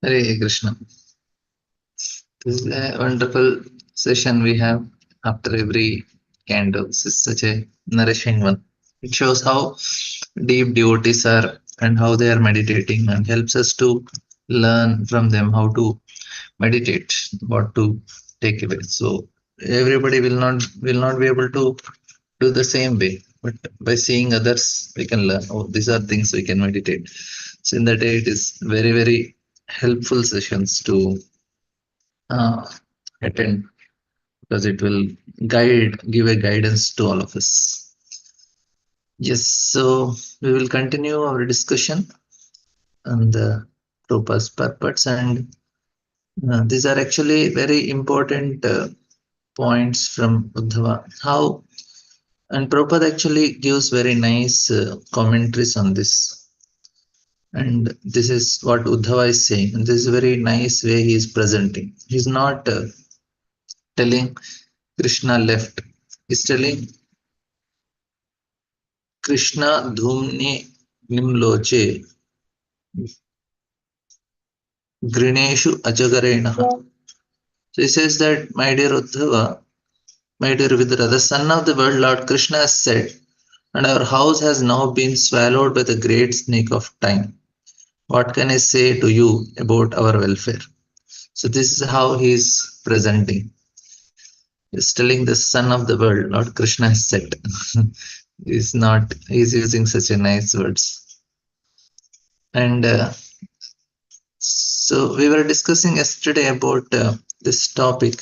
Hare Krishna. This is a wonderful session we have after every candle. This is such a nourishing one. It shows how deep devotees are and how they are meditating and helps us to learn from them how to meditate, what to take away. So everybody will not be able to do the same way, but by seeing others, we can learn. Oh, these are things we can meditate. So in that way, it is very helpful sessions to uh, attend because it will give a guidance to all of us. Yes, so we will continue our discussion on the Prabhupada's purpose, and these are actually very important points from Uddhava. How and Prabhupada actually gives very nice commentaries on this. And this is what Uddhava is saying. And this is a very nice way he is presenting. He's not telling Krishna left. He's telling Krishna dhumni nimloche grineshu ajagarenaha. So he says that, my dear Uddhava, my dear Vidura, the son of the world, Lord Krishna has said, and our house has now been swallowed by the great snake of time. What can I say to you about our welfare? So this is how he is presenting. He's telling the son of the world, Lord Krishna has said. He's using such a nice words. And so we were discussing yesterday about this topic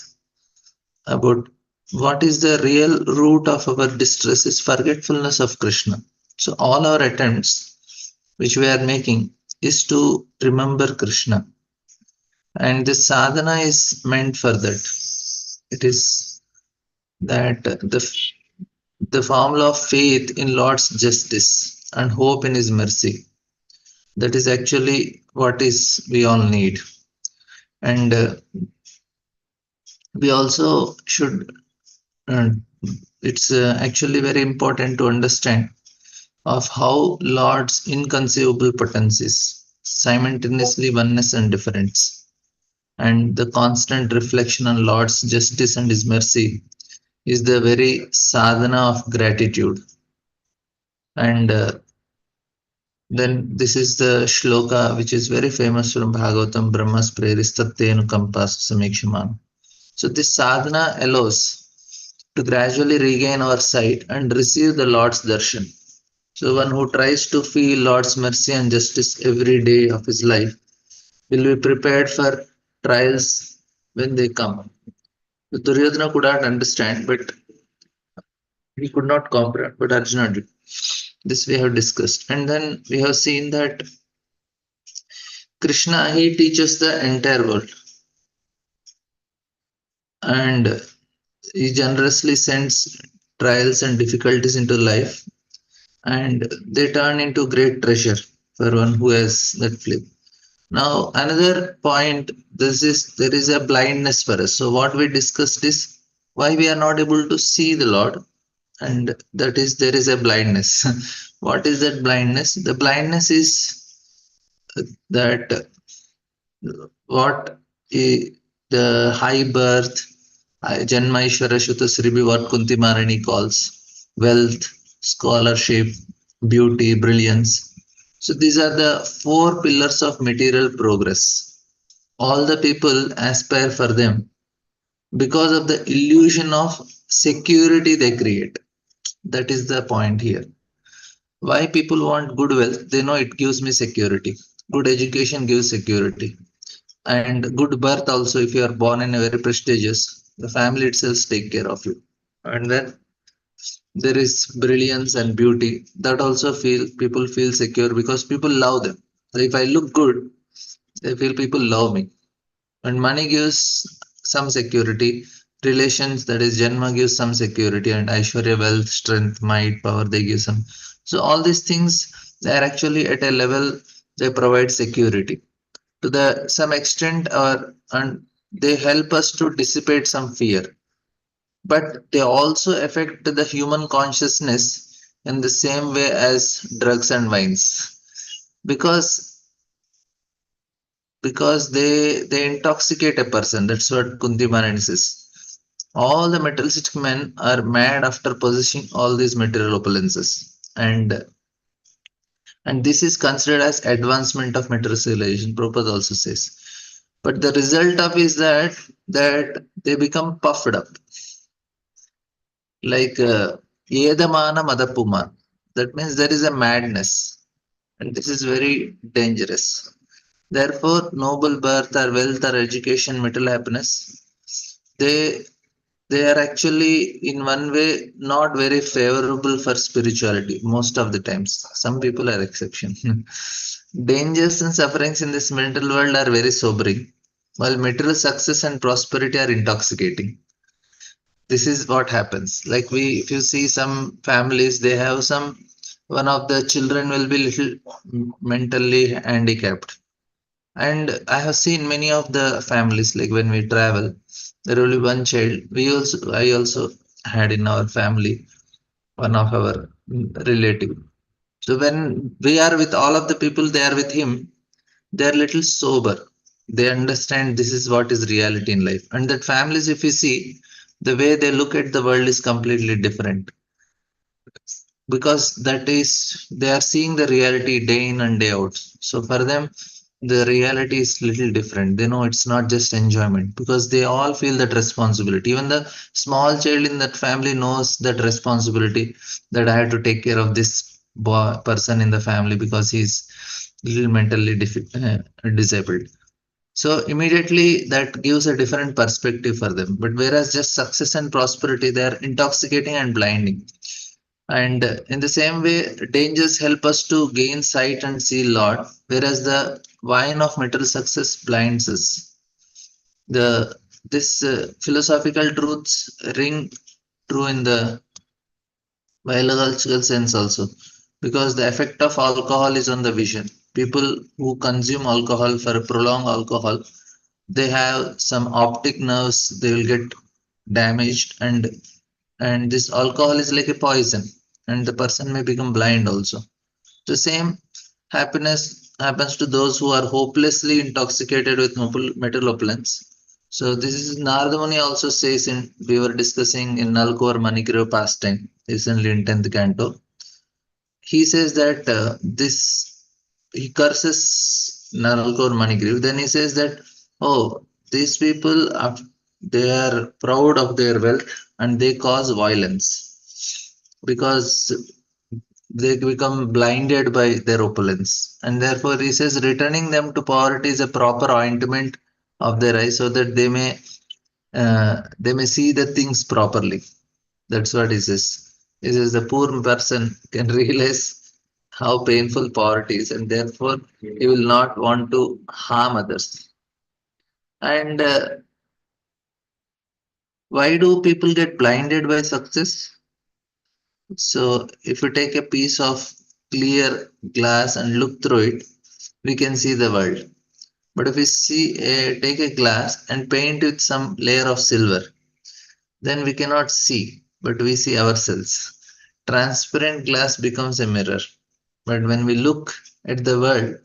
about what is the real root of our distress is forgetfulness of Krishna. So all our attempts which we are making is to remember Krishna. And this sadhana is meant for that. It is that the formula of faith in Lord's justice and hope in His mercy. That is actually what is we all need. And we also should, uh, it's actually very important to understand of how Lord's inconceivable potencies, simultaneously oneness and difference, and the constant reflection on Lord's justice and His mercy is the very sadhana of gratitude. And then this is the shloka which is very famous from Bhagavatam, Brahmas Preristatenu Kampas Samikshaman. So this sadhana allows to gradually regain our sight and receive the Lord's darshan. So one who tries to feel Lord's mercy and justice every day of his life will be prepared for trials when they come. Duryodhana could not understand, but he could not comprehend, but Arjuna did. This we have discussed. And then we have seen that Krishna, he teaches the entire world. And he generously sends trials and difficulties into life, and they turn into great treasure for one who has that flip. Now, another point, this is there is a blindness for us. So, what we discussed is why we are not able to see the Lord, and that is there is a blindness. What is that blindness? The blindness is that what the high birth, Janma Ishvara Shuta Sribi, what Kunti Marani calls wealth, scholarship, beauty, brilliance. So these are the four pillars of material progress. All the people aspire for them because of the illusion of security they create. That is the point here. Why people want good wealth? They know it gives me security. Good education gives security. And good birth also, if you are born in a very prestigious, the family itself take care of you. And then there is brilliance and beauty that also feel people feel secure because people love them. So if I look good, they feel people love me. And money gives some security. Relations, that is Janma, gives some security, and Aishwarya, wealth, strength, might, power, they give some. So all these things, they are actually at a level they provide security to the some extent, or and they help us to dissipate some fear, but they also affect the human consciousness in the same way as drugs and wines, because because they intoxicate a person. That's what Kunti Maharani says. All the materialistic men are mad after possessing all these material opulences, and this is considered as advancement of material civilization. Prabhupada also says. But the result of is that they become puffed up, like Yedamana Madapuman. That means there is a madness, and this is very dangerous. Therefore, noble birth or wealth or education, material happiness, they they are actually in one way not very favorable for spirituality most of the times. Some people are exception. Dangers and sufferings in this mental world are very sobering, while material success and prosperity are intoxicating. This is what happens. Like if you see some families, they have one of the children will be little mentally handicapped, and I have seen many of the families, like when we travel, there will be one child. I also had in our family one of our relative. So when we are with all of the people, they are with him. They are little sober. They understand this is what is reality in life, and that families, if you see, the way they look at the world is completely different, because that is they are seeing the reality day in and day out. So for them the reality is little different. They know it's not just enjoyment, because they all feel that responsibility. Even the small child in that family knows that responsibility, that I have to take care of this person in the family because he's little mentally disabled. So immediately that gives a different perspective for them. But whereas just success and prosperity, they are intoxicating and blinding. And in the same way, dangers help us to gain sight and see Lord, whereas the wine of material success blinds us. The this philosophical truths ring true in the biological sense also, because the effect of alcohol is on the vision. People who consume alcohol for prolonged alcohol, they have some optic nerves. They will get damaged, and this alcohol is like a poison, and the person may become blind also. The same happiness happens to those who are hopelessly intoxicated with metal opulence. So this is Narada Muni also says, in we were discussing in Nalkor Manikiro pastime recently in 10th canto. He says that this he curses Nalkor Manikiro. Then he says that, oh, these people are, they are proud of their wealth and they cause violence because they become blinded by their opulence, and therefore he says returning them to poverty is a proper ointment of their eyes, so that they may see the things properly. That's what he says. He says the poor person can realize how painful poverty is, and therefore he will not want to harm others. And why do people get blinded by success? So if you take a piece of clear glass and look through it, we can see the world. But if we take a glass and paint with some layer of silver, then we cannot see, but we see ourselves. Transparent glass becomes a mirror. But when we look at the world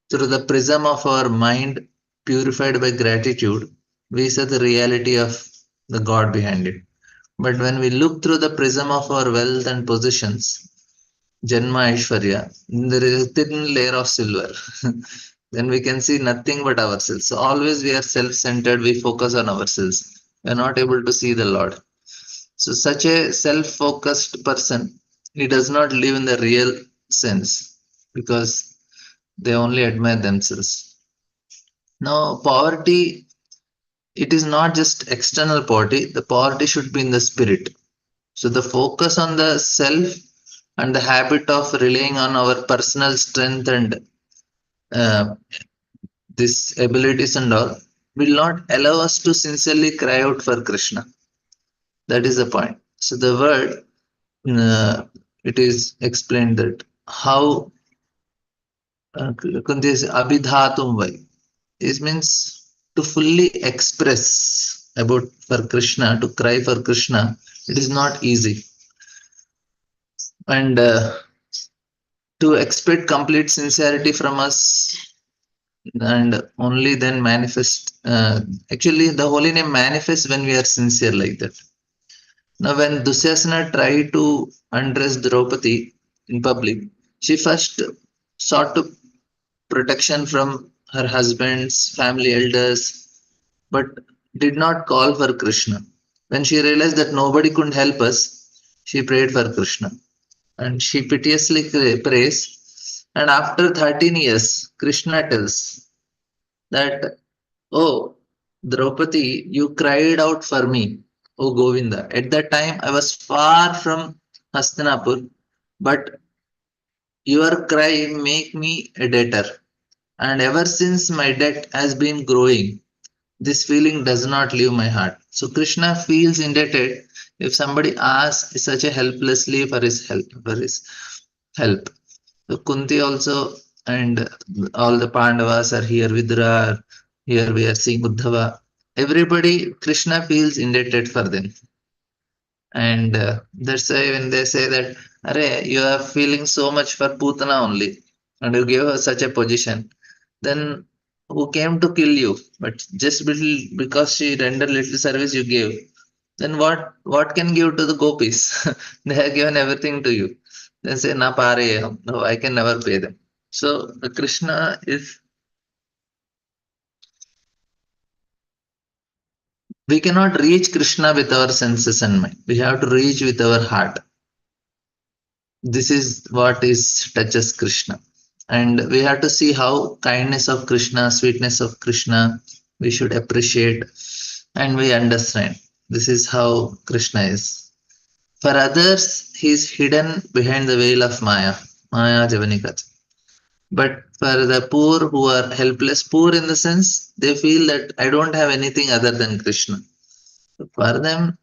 through the prism of our mind purified by gratitude, we see the reality of the God behind it. But when we look through the prism of our wealth and possessions, Janma Aishwarya, there is a thin layer of silver. Then we can see nothing but ourselves. So always we are self-centered, we focus on ourselves. We are not able to see the Lord. So such a self-focused person, he does not live in the real sense, because they only admire themselves. Now, poverty, it is not just external poverty. The poverty should be in the spirit. So the focus on the self and the habit of relying on our personal strength and uh, this abilities and all will not allow us to sincerely cry out for Krishna. That is the point. So the word, uh, it is explained that how Kunti says abhidhatum vai. It means to fully express about for Krishna, to cry for Krishna. It is not easy, and to expect complete sincerity from us, and only then manifest. Actually, the holy name manifests when we are sincere like that. Now, when Dusyasana tried to undress Draupadi in public, she first sought to protection from her husband's family elders, but did not call for Krishna. When she realized that nobody could help us, she prayed for Krishna. And she piteously prays. And after 13 years, Krishna tells that, "Oh, Draupadi, you cried out for me, oh Govinda. At that time, I was far from Hastinapur, but your cry make me a debtor. And ever since my debt has been growing, this feeling does not leave my heart." So Krishna feels indebted if somebody asks such a helplessly for his help, help. So Kunti also and all the Pandavas are here. Vidura, here we are seeing Uddhava. Everybody, Krishna feels indebted for them. And that's why when they say that, Are, you are feeling so much for Putana only, and you gave her such a position, then who came to kill you? But just because she rendered little service, you gave. Then what can give to the gopis? They have given everything to you. They say, Na pare, no, I can never pay them. So the Krishna is, we cannot reach Krishna with our senses and mind. We have to reach with our heart. This is what is touches Krishna. And we have to see how kindness of Krishna, sweetness of Krishna, we should appreciate and we understand. This is how Krishna is. For others, he is hidden behind the veil of Maya, Maya Javanikat. But for the poor who are helpless, poor in the sense they feel that I don't have anything other than Krishna. For them,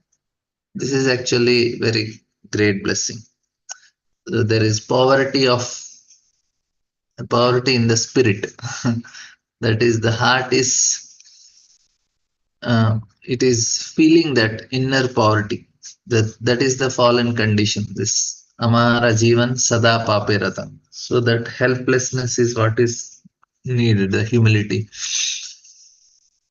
this is actually very great blessing. So there is poverty in the spirit. That is, the heart is it is feeling that inner poverty. That is the fallen condition. This Amara Jivan Sada Paperata. So that helplessness is what is needed, the humility.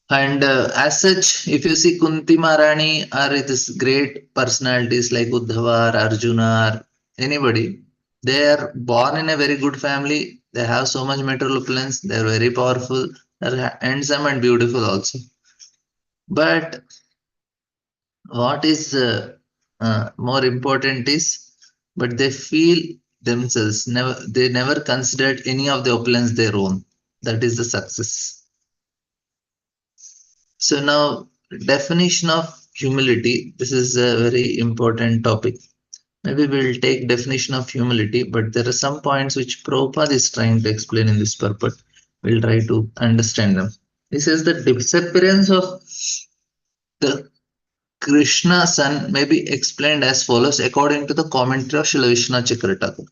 And as such, if you see Kunti Maharani or this great personalities like Uddhava or Arjuna or anybody, they are born in a very good family. They have so much material opulence. They are very powerful. They are handsome and beautiful also. But what is more important is, but they feel themselves never. They never considered any of the opulence their own. That is the success. So now, definition of humility. This is a very important topic. Maybe we'll take definition of humility, but there are some points which Prabhupada is trying to explain in this purport. We'll try to understand them. He says the disappearance of the Krishna son may be explained as follows according to the commentary of Srila Vishnu Chakravarti.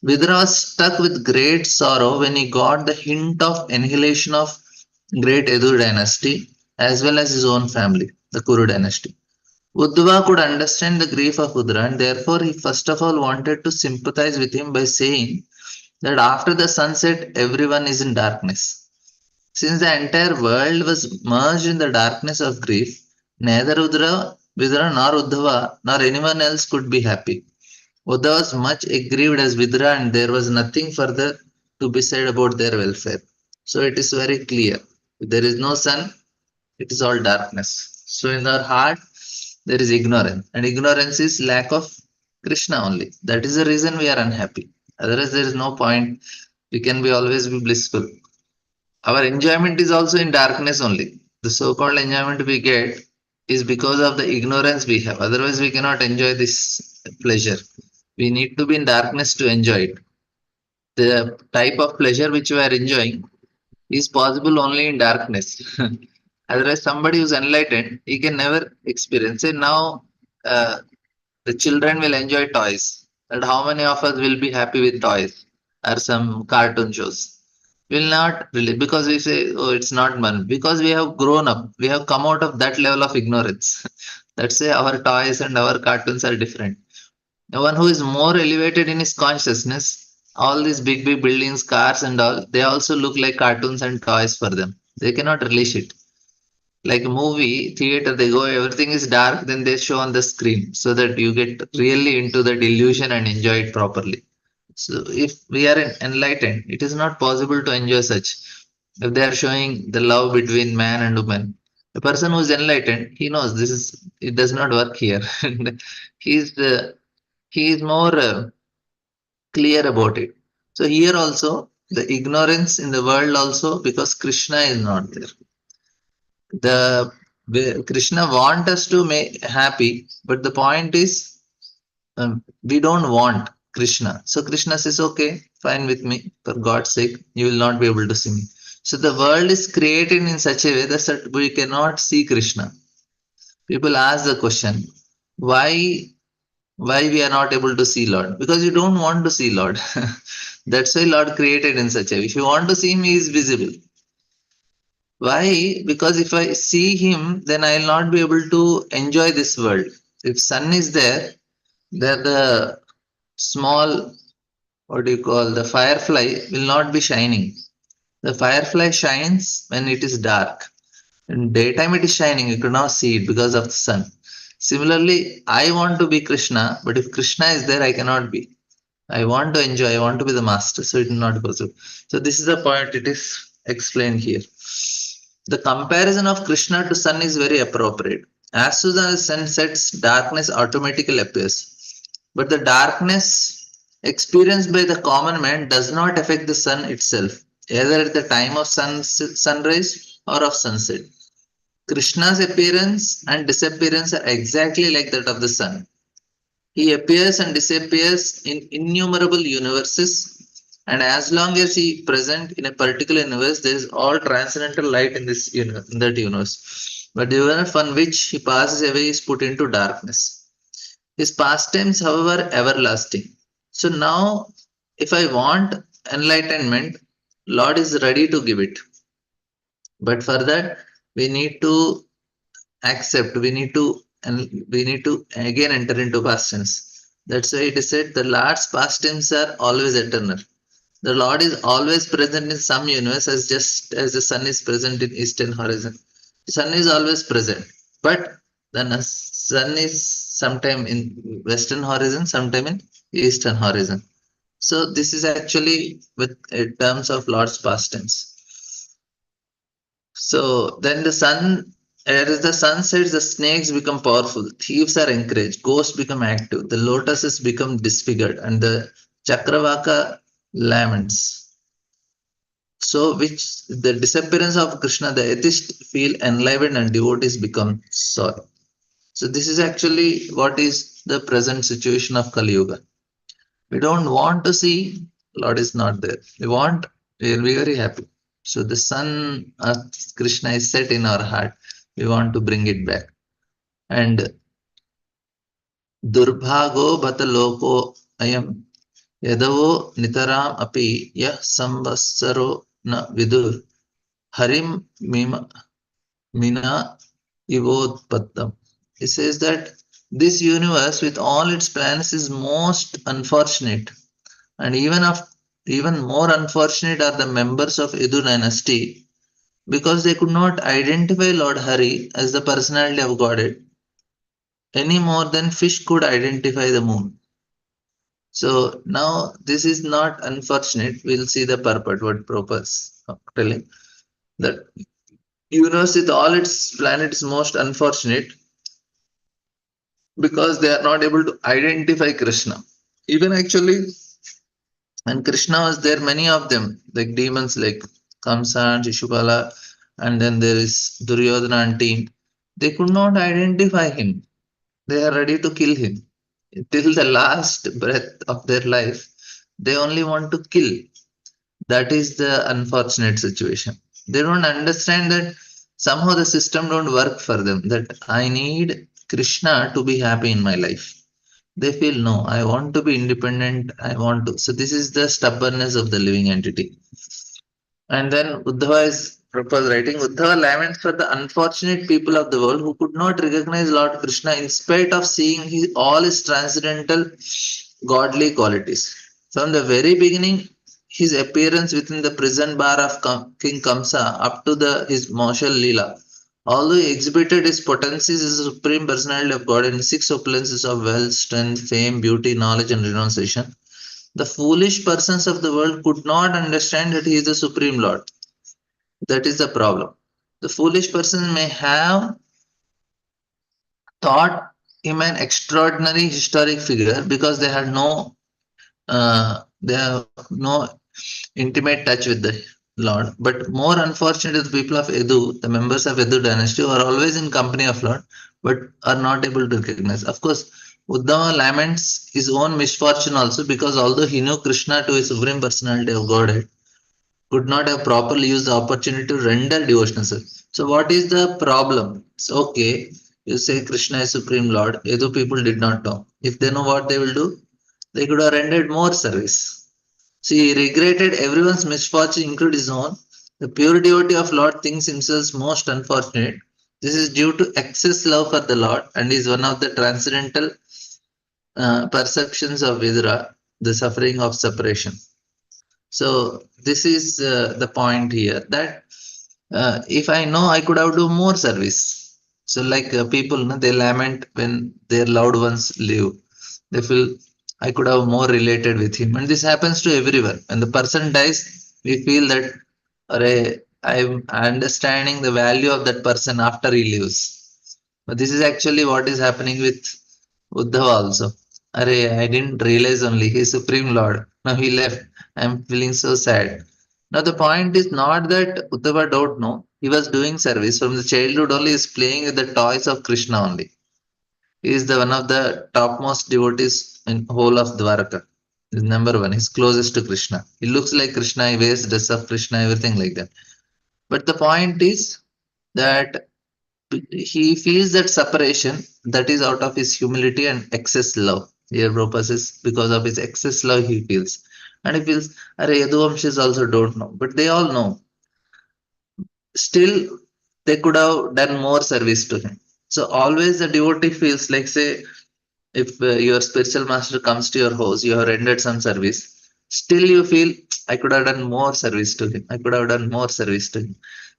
Vidura was struck with great sorrow when he got the hint of annihilation of great Edu dynasty as well as his own family, the Kuru dynasty. Uddhava could understand the grief of Udra and therefore he first of all wanted to sympathize with him by saying that after the sunset everyone is in darkness. Since the entire world was merged in the darkness of grief, neither Vidura nor Uddhava nor anyone else could be happy. Uddhava was much aggrieved as Vidura and there was nothing further to be said about their welfare. So it is very clear. If there is no sun, it is all darkness. So in our heart, there is ignorance. And ignorance is lack of Krishna only. That is the reason we are unhappy. Otherwise, there is no point. We can be always be blissful. Our enjoyment is also in darkness only. The so-called enjoyment we get is because of the ignorance we have. Otherwise, we cannot enjoy this pleasure. We need to be in darkness to enjoy it. The type of pleasure which we are enjoying is possible only in darkness. Otherwise, somebody who's enlightened, he can never experience it. Now, uh, the children will enjoy toys. And how many of us will be happy with toys or some cartoon shows? Will not really, because we say, oh, it's not fun. Because we have grown up, we have come out of that level of ignorance. That's why our toys and our cartoons are different. The one who is more elevated in his consciousness all these big buildings, cars and all, they also look like cartoons and toys for them. They cannot relish it. Like a movie theater, they go, everything is dark, then they show on the screen so that you get really into that illusion and enjoy it properly. So if we are enlightened, it is not possible to enjoy such. If they are showing the love between man and woman, the person who is enlightened, he knows this is, it does not work here. And he's he is more clear about it. So here also the ignorance in the world also, because Krishna is not there. Krishna want us to make happy, but the point is we don't want Krishna. So Krishna says, okay, fine with me. For God's sake, you will not be able to see me. So the world is created in such a way that we cannot see Krishna. People ask the question, why we are not able to see Lord? Because you don't want to see Lord. That's why Lord created in such a way. If you want to see him, he is visible. Why? Because if I see him, then I will not be able to enjoy this world. If sun is there, then the small, what do you call, the firefly will not be shining. The firefly shines when it is dark. In daytime it is shining, you cannot see it because of the sun. Similarly, I want to be Krishna, but if Krishna is there, I cannot be. I want to enjoy, I want to be the master, so it is not possible. So this is the point it is explained here. The comparison of Krishna to sun is very appropriate. As soon as the sun sets, darkness automatically appears. But the darkness experienced by the common man does not affect the sun itself, either at the time of sunrise or of sunset. Krishna's appearance and disappearance are exactly like that of the sun. He appears and disappears in innumerable universes, and as long as he is present in a particular universe, there is all transcendental light in this universe, in that universe. But the universe on which he passes away is put into darkness. His pastimes, however, everlasting. So now, if I want enlightenment, Lord is ready to give it. But for that, we need to accept, we need to again enter into past tense. That's why it is said the Lord's past tense are always eternal. The Lord is always present in some universe, as just as the sun is present in eastern horizon. The sun is always present, but the sun is sometime in western horizon, sometime in eastern horizon. So this is actually with in terms of Lord's past tense. So then the sun, as the sun sets, the snakes become powerful, thieves are encouraged, ghosts become active, the lotuses become disfigured, and the Chakravaka laments. So, which the disappearance of Krishna, the atheists feel enlivened and devotees become sorry. So, this is actually what is the present situation of Kali Yuga. We don't want to see Lord is not there. We'll be very happy. So the sun of Krishna is set in our heart. We want to bring it back. And Durbhago bata loko ayam yadavo nitaram api yah samvatsaro na vidur harim mina ivodpattam. It says that this universe with all its plans is most unfortunate. And even more unfortunate are the members of Yadu dynasty because they could not identify Lord Hari as the personality of Godhead any more than fish could identify the moon. So now this is not unfortunate. We'll see the purport, what purpose telling that universe with all its planets is most unfortunate because they are not able to identify Krishna. Even actually, and Krishna was there, many of them, like demons like Kamsa and Shishupala, and then there is Duryodhana and team. They could not identify him. They are ready to kill him. Till the last breath of their life, they only want to kill. That is the unfortunate situation. They don't understand that somehow the system don't work for them. That I need Krishna to be happy in my life. They feel no, I want to be independent. I want to. So this is the stubbornness of the living entity. And then Uddhava is proposed writing. Uddhava laments for the unfortunate people of the world who could not recognize Lord Krishna in spite of seeing all his transcendental godly qualities. From the very beginning, his appearance within the prison bar of King Kamsa up to his martial Leela, although he exhibited his potencies as a supreme personality of God in six opulences of wealth, strength, fame, beauty, knowledge, and renunciation, the foolish persons of the world could not understand that he is the Supreme Lord. That is the problem. The foolish person may have thought him an extraordinary historic figure because they have no intimate touch with the Lord. But more unfortunately, the people of Edu, the members of Edu dynasty, who are always in company of Lord, but are not able to recognize. Of course, Uddhava laments his own misfortune also because although he knew Krishna to his supreme personality of Godhead, could not have properly used the opportunity to render devotional service. So, what is the problem? It's okay. You say Krishna is Supreme Lord. Edu people did not know. If they know what they will do, they could have rendered more service. See, he regretted everyone's misfortune, including his own. The pure devotee of Lord thinks himself most unfortunate. This is due to excess love for the Lord and is one of the transcendental perceptions of Vidura, the suffering of separation. So this is the point here that if I know I could have do more service. So like people, no, they lament when their loved ones leave. They feel I could have more related with him, and this happens to everyone. When the person dies, we feel that, Array, I'm understanding the value of that person after he leaves. But this is actually what is happening with Uddhava also. Array, I didn't realize only he is Supreme Lord. Now he left. I'm feeling so sad. Now the point is not that Uddhava don't know. He was doing service from the childhood only. He is playing with the toys of Krishna only. He is the one of the topmost devotees in whole of Dwaraka. He's number one. He's closest to Krishna. He looks like Krishna. He wears dress of Krishna. Everything like that. But the point is that he feels that separation that is out of his humility and excess love. Here Prabhupada says because of his excess love he feels. And he feels, Yaduvamshis also don't know. But they all know. Still, they could have done more service to him. So always the devotee feels like, say, if your spiritual master comes to your house, you have rendered some service. Still, you feel I could have done more service to him. I could have done more service to him.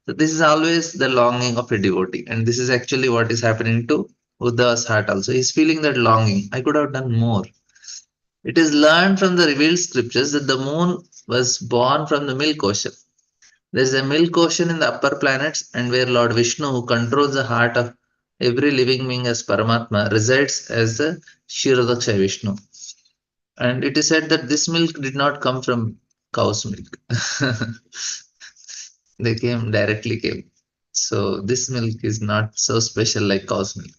So this is always the longing of a devotee, and this is actually what is happening to Uddhava's heart also. He's feeling that longing. I could have done more. It is learned from the revealed scriptures that the moon was born from the milk ocean. There is a milk ocean in the upper planets, and where Lord Vishnu, who controls the heart of every living being as Paramatma, resides as the Kshirodaksha Vishnu. And it is said that this milk did not come from cow's milk. They directly came. So this milk is not so special like cow's milk.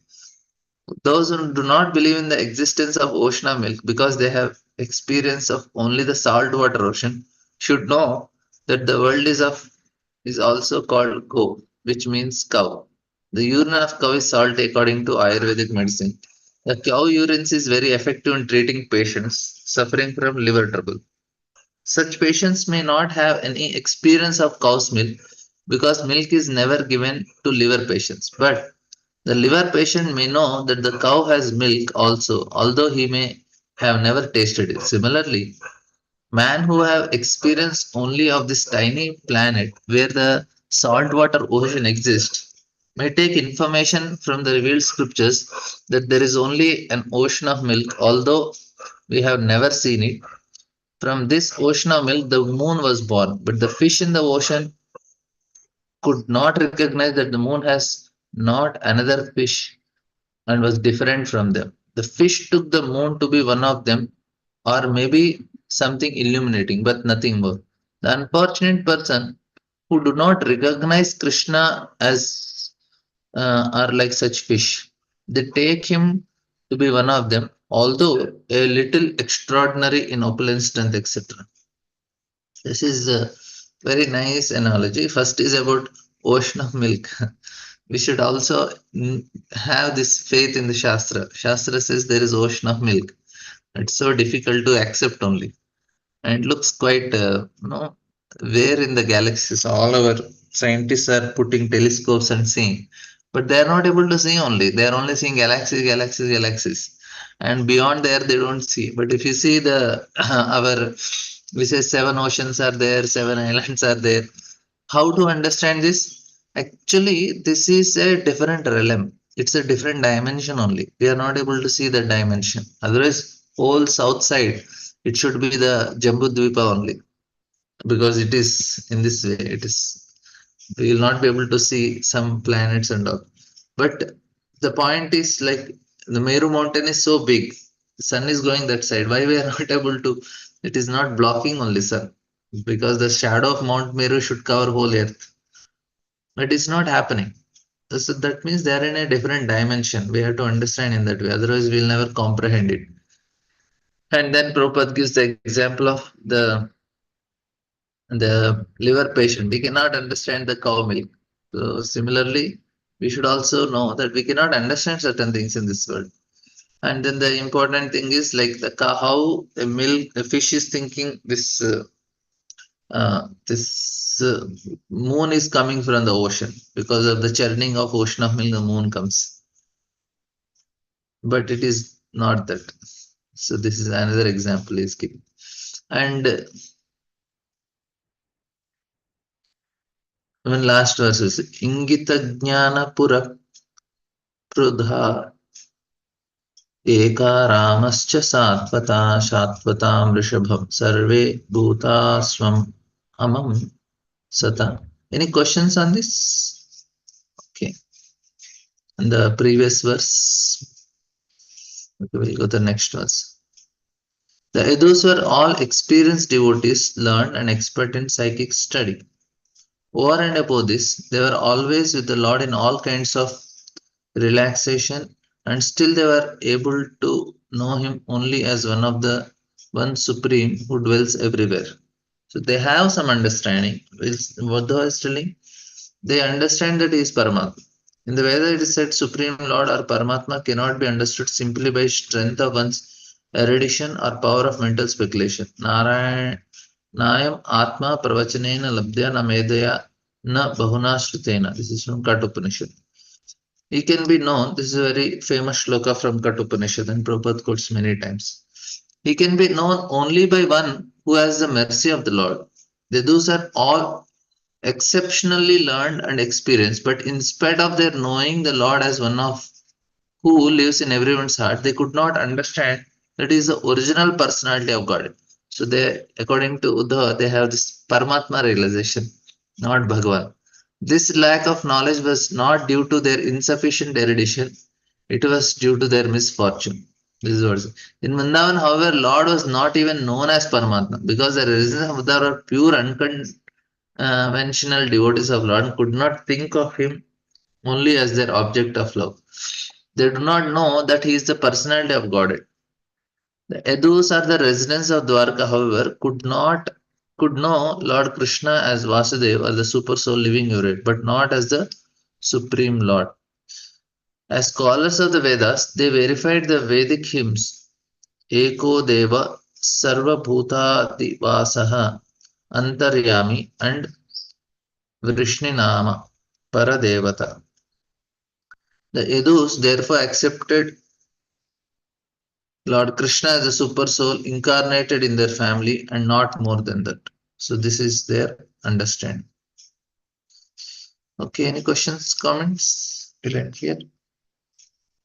Those who do not believe in the existence of ocean of milk because they have experience of only the saltwater ocean should know that the world is also called go, which means cow. The urine of cow is salt according to Ayurvedic medicine. The cow urine is very effective in treating patients suffering from liver trouble. Such patients may not have any experience of cow's milk because milk is never given to liver patients. But the liver patient may know that the cow has milk also, although he may have never tasted it. Similarly, man who have experience only of this tiny planet where the saltwater ocean exists may take information from the revealed scriptures that there is only an ocean of milk, although we have never seen it. From this ocean of milk, the moon was born, but the fish in the ocean could not recognize that the moon has not another fish and was different from them. The fish took the moon to be one of them, or maybe something illuminating, but nothing more. The unfortunate person who do not recognize Krishna as are like such fish. They take him to be one of them, although a little extraordinary in opulence, strength, etc. This is a very nice analogy. First is about ocean of milk. We should also have this faith in the Shastra. Shastra says there is ocean of milk. It's so difficult to accept only. And it looks quite, where in the galaxies all our scientists are putting telescopes and seeing. But they are not able to see only. They are only seeing galaxies, galaxies, galaxies. and beyond there they don't see. But if you see the our we say seven oceans are there, seven islands are there. How to understand this? Actually, this is a different realm. It's a different dimension only. We are not able to see that dimension. Otherwise, whole south side, it should be the Jambudvipa only, because it is in this way. It is, we will not be able to see some planets and all. But the point is, like, the Meru mountain is so big, the sun is going that side. Why we are not able to? It is not blocking only sun, because the shadow of Mount Meru should cover whole earth. But it's not happening. So that means they are in a different dimension. We have to understand in that way. Otherwise, we'll never comprehend it. And then Prabhupada gives the example of the liver patient. We cannot understand the cow milk. So similarly, we should also know that we cannot understand certain things in this world. And then the important thing is like the cow, how a fish is thinking this moon is coming from the ocean, because of the churning of ocean of milk. The moon comes, but it is not that. So this is another example is given. And even last verse is Ingita Jnana Pura Prudha Eka Ramascha Satvata Vrishabham Sarve Bhuta Swam Amam Sata. Any questions on this? Okay. And the previous verse. Okay, we'll go to the next verse. Those were all experienced devotees, learned and expert in psychic study. Over and above this, they were always with the Lord in all kinds of relaxation, and still they were able to know Him only as one supreme who dwells everywhere. So they have some understanding. What Buddha is telling, they understand that He is Paramatma. In the Veda, it is said Supreme Lord or Paramatma cannot be understood simply by strength of one's erudition or power of mental speculation. Nayam Atma Pravachanena Labdya na Medaya na Bahuna Shrutena. This is from Kat Upanishad. He can be known, this is a very famous shloka from Kat Upanishad and Prabhupada quotes many times. He can be known only by one who has the mercy of the Lord. Those are all exceptionally learned and experienced, but in spite of their knowing the Lord as one of who lives in everyone's heart, they could not understand that is the original personality of God. So they, according to Uddhava, they have this Paramatma realization, not Bhagavan. This lack of knowledge was not due to their insufficient erudition, it was due to their misfortune. This is what in Vrindavan, however, Lord was not even known as Paramatma, because the residents of Vrindavan were pure unconventional devotees of Lord and could not think of him only as their object of love. They do not know that he is the personality of Godhead. The Yadus are the residents of Dwarka, however, could know Lord Krishna as Vasudeva or the super soul living everywhere, but not as the supreme Lord. As scholars of the Vedas, they verified the Vedic hymns Eko Deva Sarva Bhutati Vasaha Antaryami and Vrishninama Paradevata. The Yadus therefore accepted Lord Krishna as a super soul incarnated in their family and not more than that. So this is their understanding. Okay, any questions, comments? Till end here.